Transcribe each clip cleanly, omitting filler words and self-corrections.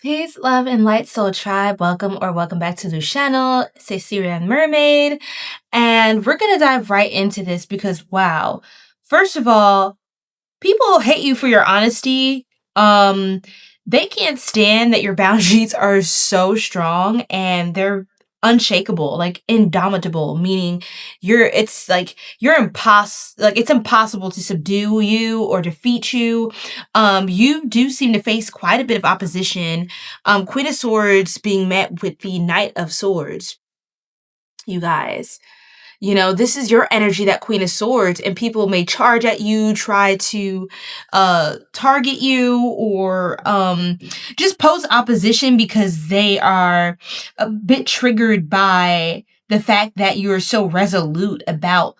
Peace, love, and light, soul tribe. Welcome or welcome back to the channel. It's Sirian Mermaid. And we're going to dive right into this because, wow. First of all, people hate you for your honesty. They can't stand that your boundaries are so strong and they're unshakable, like indomitable, meaning it's impossible to subdue you or defeat you. You do seem to face quite a bit of opposition. Queen of Swords being met with the Knight of Swords. You guys. You know, this is your energy, that Queen of Swords, and people may charge at you, try to target you, or just pose opposition because they are a bit triggered by the fact that you're so resolute about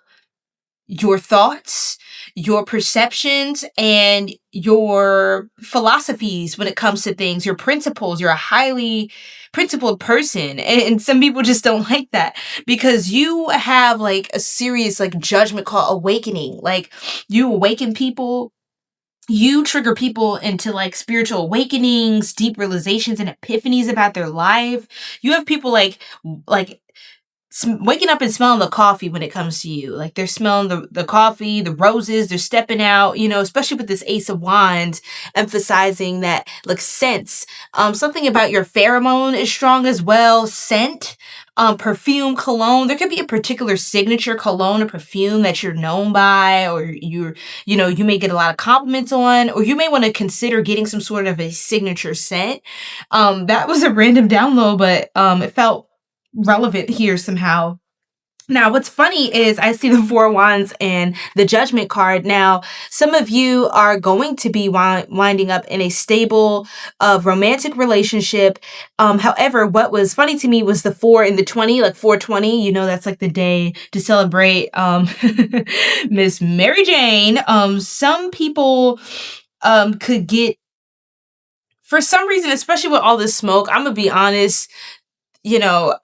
your thoughts, your perceptions, and your philosophies when it comes to things, your principles. You're a highly principled person, and some people just don't like that because you have like a serious like judgment called awakening. Like, you awaken people, you trigger people into like spiritual awakenings, deep realizations, and epiphanies about their life. You have people like waking up and smelling the coffee when it comes to you. Like, they're smelling the coffee, the roses, they're stepping out, you know, especially with this Ace of Wands, emphasizing that like sense. Something about your pheromone is strong as well. Scent, perfume, cologne. There could be a particular signature cologne or perfume that you're known by, or you may get a lot of compliments on, or you may want to consider getting some sort of a signature scent. That was a random download, but it felt relevant here somehow. Now, what's funny is I see the Four of Wands and the Judgment card. Now, some of you are going to be winding up in a stable romantic relationship. However, what was funny to me was the 4 and the 20, like 420. You know, that's like the day to celebrate Miss Mary Jane. Some people could get, for some reason, especially with all this smoke, I'm gonna be honest, you know,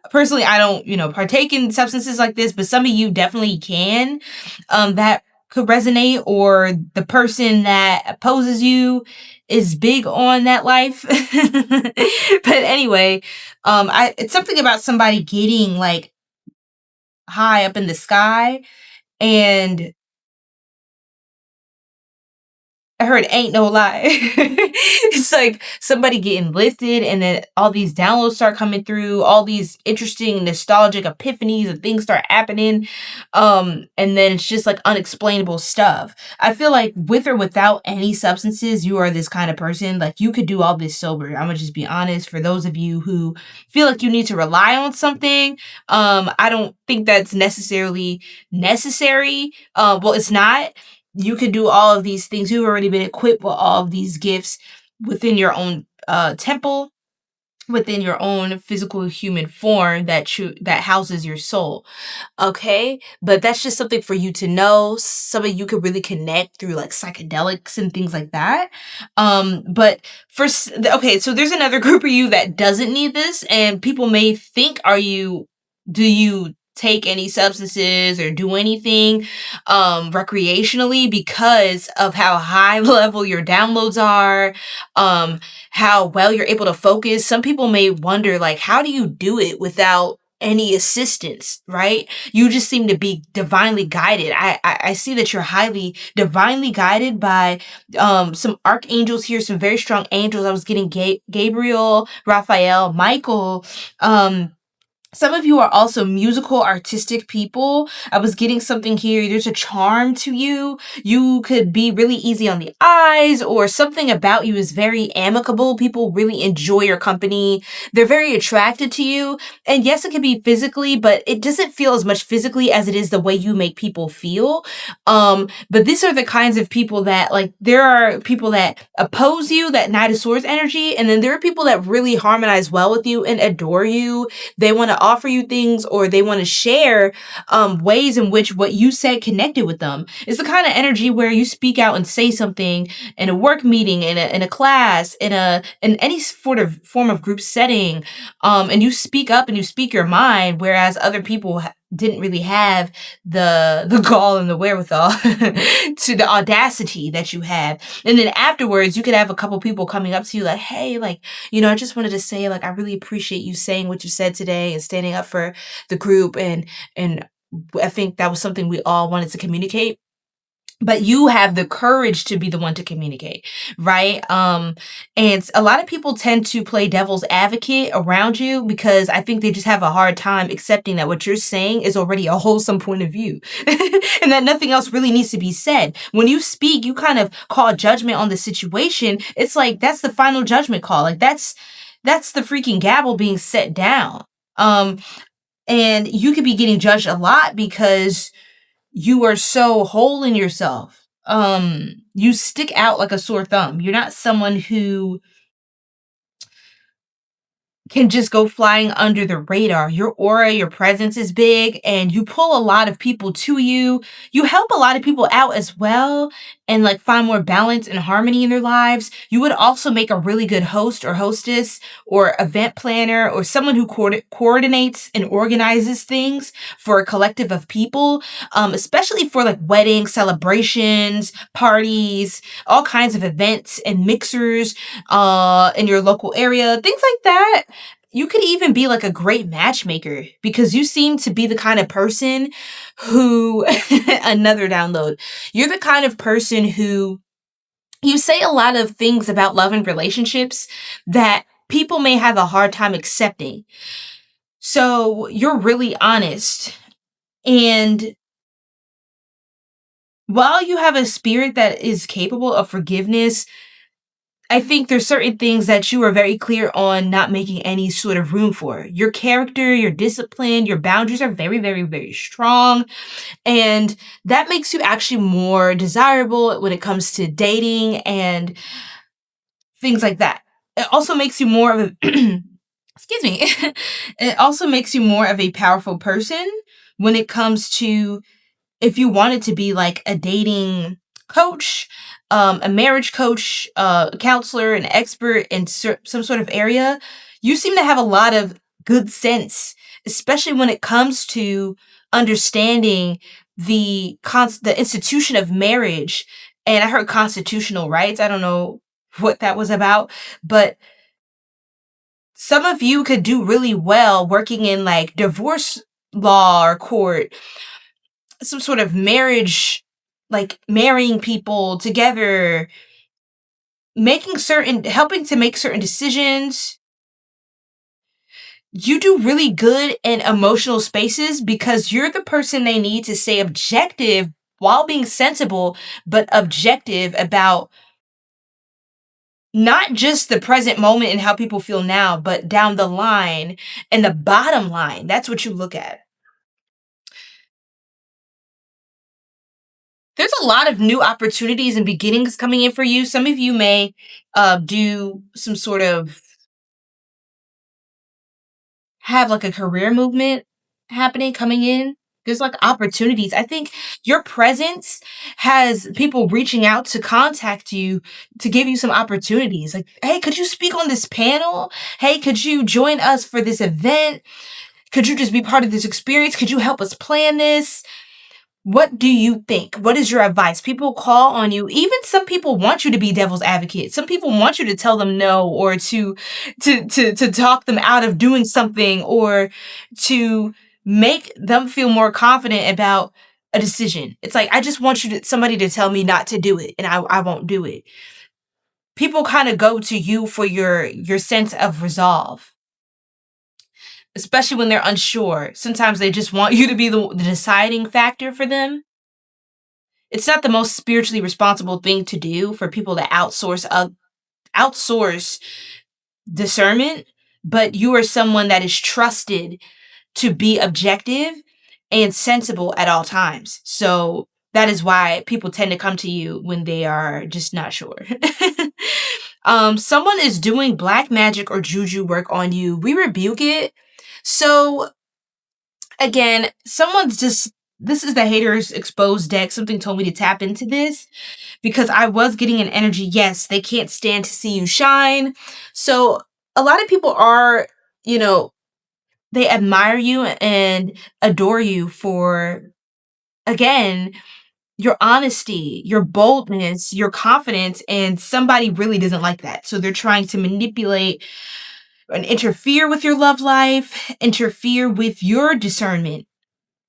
personally, I don't, partake in substances like this, but some of you definitely can. That could resonate, or the person that opposes you is big on that life. But anyway, it's something about somebody getting like high up in the sky, and I heard ain't no lie. It's like somebody getting lifted, and then all these downloads start coming through, all these interesting nostalgic epiphanies and things start happening. And then it's just like unexplainable stuff. I feel like with or without any substances, you are this kind of person. Like, you could do all this sober. I'm gonna just be honest. For those of you who feel like you need to rely on something, I don't think that's necessarily necessary. Well, it's not. You can do all of these things. You've already been equipped with all of these gifts within your own temple, within your own physical human form that houses your soul. Okay? But that's just something for you to know. Some of you could really connect through like psychedelics and things like that. But okay, so there's another group of you that doesn't need this, and people may think, do you take any substances or do anything recreationally because of how high level your downloads are, how well you're able to focus. Some people may wonder, like, how do you do it without any assistance, right? You just seem to be divinely guided. I see that you're highly divinely guided by some archangels here, some very strong angels. I was getting Gabriel, Raphael, Michael. Some of you are also musical, artistic people. I was getting something here. There's a charm to you. You could be really easy on the eyes, or something about you is very amicable. People really enjoy your company. They're very attracted to you. And yes, it can be physically, but it doesn't feel as much physically as it is the way you make people feel. But these are the kinds of people that, like, there are people that oppose you, that Knight of Swords energy, and then there are people that really harmonize well with you and adore you. They want to offer you things, or they want to share ways in which what you said connected with them. It's the kind of energy where you speak out and say something in a work meeting, in a class, in any sort of form of group setting, and you speak up and you speak your mind, whereas other people didn't really have the gall and the wherewithal to the audacity that you have. And then afterwards, you could have a couple people coming up to you like, hey, like, I just wanted to say, like, I really appreciate you saying what you said today and standing up for the group. And I think that was something we all wanted to communicate. But you have the courage to be the one to communicate, right? And a lot of people tend to play devil's advocate around you because I think they just have a hard time accepting that what you're saying is already a wholesome point of view and that nothing else really needs to be said. When you speak, you kind of call judgment on the situation. It's like, that's the final judgment call. Like that's the freaking gavel being set down. And you could be getting judged a lot because you are so whole in yourself. You stick out like a sore thumb. You're not someone who can just go flying under the radar. Your aura, your presence is big, and you pull a lot of people to you. You help a lot of people out as well and like find more balance and harmony in their lives. You would also make a really good host or hostess or event planner or someone who coordinates and organizes things for a collective of people, especially for like weddings, celebrations, parties, all kinds of events and mixers in your local area, things like that. You could even be like a great matchmaker because you seem to be the kind of person who, another download, you're the kind of person who you say a lot of things about love and relationships that people may have a hard time accepting. So you're really honest. And while you have a spirit that is capable of forgiveness, I think there's certain things that you are very clear on not making any sort of room for. Your character, your discipline, your boundaries are very, very, very strong. And that makes you actually more desirable when it comes to dating and things like that. It also makes you more of a, excuse me, it also makes you more of a powerful person when it comes to if you wanted to be like a dating coach, a marriage coach, a counselor, an expert in some sort of area, you seem to have a lot of good sense, especially when it comes to understanding the institution of marriage. And I heard constitutional rights. I don't know what that was about, but some of you could do really well working in like divorce law or court, some sort of marriage, like marrying people together, helping to make certain decisions. You do really good in emotional spaces because you're the person they need to stay objective while being sensible, but objective about not just the present moment and how people feel now, but down the line and the bottom line. That's what you look at. There's a lot of new opportunities and beginnings coming in for you. Some of you may do some sort of have like a career movement happening, coming in. There's like opportunities. I think your presence has people reaching out to contact you to give you some opportunities. Like, hey, could you speak on this panel? Hey, could you join us for this event? Could you just be part of this experience? Could you help us plan this? What do you think? What is your advice? People call on you. Even some people want you to be devil's advocate. Some people want you to tell them no or to talk them out of doing something or to make them feel more confident about a decision. It's like, I just want somebody to tell me not to do it and I won't do it. People kind of go to you for your sense of resolve, especially when they're unsure. Sometimes they just want you to be the deciding factor for them. It's not the most spiritually responsible thing to do for people to outsource discernment, but you are someone that is trusted to be objective and sensible at all times. So that is why people tend to come to you when they are just not sure. Someone is doing black magic or juju work on you. We rebuke it. So again, this is the haters exposed deck. Something told me to tap into this because I was getting an energy. Yes, they can't stand to see you shine. So a lot of people are, they admire you and adore you for, again, your honesty, your boldness, your confidence, and somebody really doesn't like that. So they're trying to manipulate and interfere with your love life, interfere with your discernment.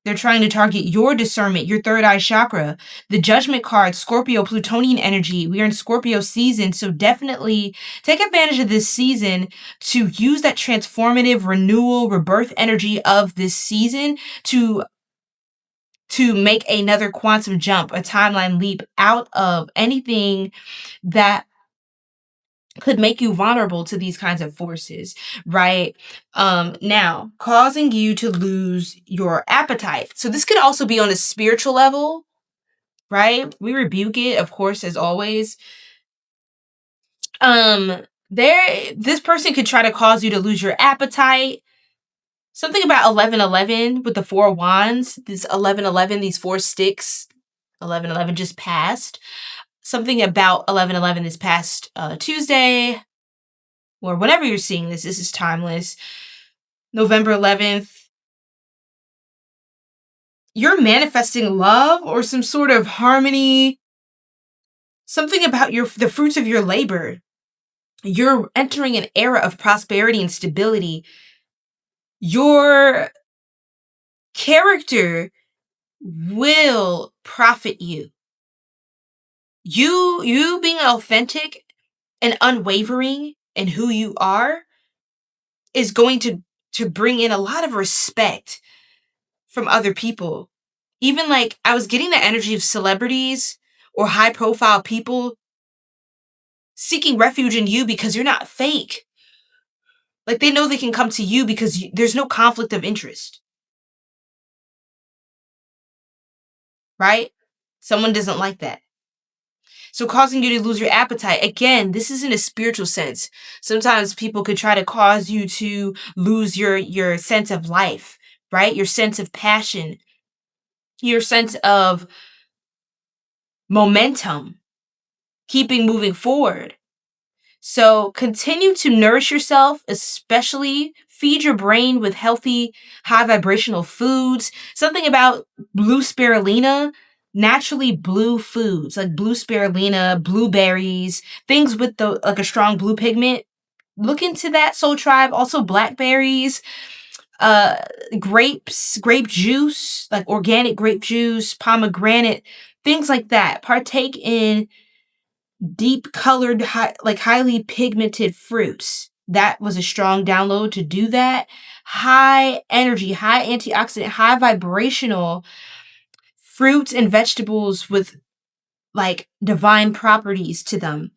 They're trying to target your discernment, your third eye chakra. The Judgment card, Scorpio, Plutonian energy. We are in Scorpio season, so definitely take advantage of this season to use that transformative renewal, rebirth energy of this season to make another quantum jump, a timeline leap out of anything that could make you vulnerable to these kinds of forces, right? Now, causing you to lose your appetite. So this could also be on a spiritual level, right? We rebuke it, of course, as always. This person could try to cause you to lose your appetite. Something about 11:11 with the Four of Wands. This 11:11, these four sticks. 11:11 just passed. Something about 11:11 this past Tuesday, or whenever you're seeing this is timeless. November 11th. You're manifesting love or some sort of harmony. Something about the fruits of your labor. You're entering an era of prosperity and stability. Your character will profit you. You being authentic and unwavering in who you are is going to bring in a lot of respect from other people. Even like I was getting the energy of celebrities or high profile people seeking refuge in you because you're not fake. Like they know they can come to you because there's no conflict of interest. Right? Someone doesn't like that. So causing you to lose your appetite. Again, this is in a spiritual sense. Sometimes people could try to cause you to lose your sense of life, right? Your sense of passion, your sense of momentum, keeping moving forward. So continue to nourish yourself, especially feed your brain with healthy, high vibrational foods. Something about blue spirulina, naturally blue foods like blue spirulina, blueberries, things with like a strong blue pigment. Look into that, Soul Tribe. Also blackberries, grapes, grape juice, like organic grape juice, pomegranate, things like that. Partake in deep colored, highly pigmented fruits. That was a strong download to do that. High energy, high antioxidant, high vibrational fruits and vegetables with like divine properties to them.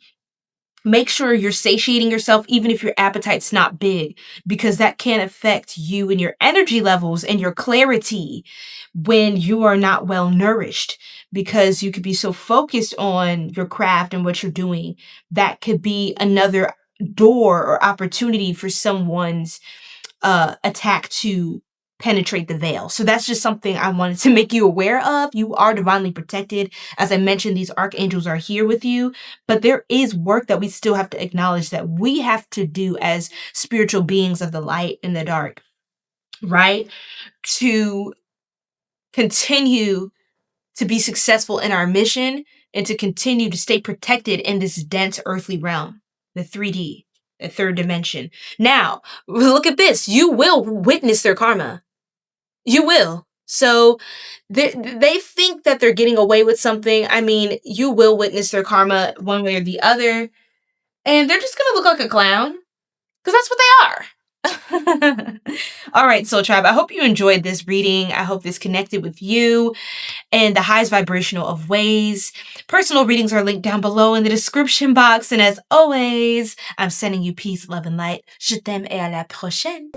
Make sure you're satiating yourself even if your appetite's not big, because that can affect you and your energy levels and your clarity when you are not well nourished, because you could be so focused on your craft and what you're doing. That could be another door or opportunity for someone's attack to penetrate the veil. So that's just something I wanted to make you aware of. You are divinely protected. As I mentioned, these archangels are here with you, but there is work that we still have to acknowledge that we have to do as spiritual beings of the light and the dark, right? To continue to be successful in our mission and to continue to stay protected in this dense earthly realm, the 3D, the third dimension. Now, look at this. You will witness their karma. You will. So they think that they're getting away with something. I mean, you will witness their karma one way or the other. And they're just going to look like a clown because that's what they are. All right, Soul Tribe, I hope you enjoyed this reading. I hope this connected with you and the highest vibrational of ways. Personal readings are linked down below in the description box. And as always, I'm sending you peace, love, and light. Je t'aime et à la prochaine.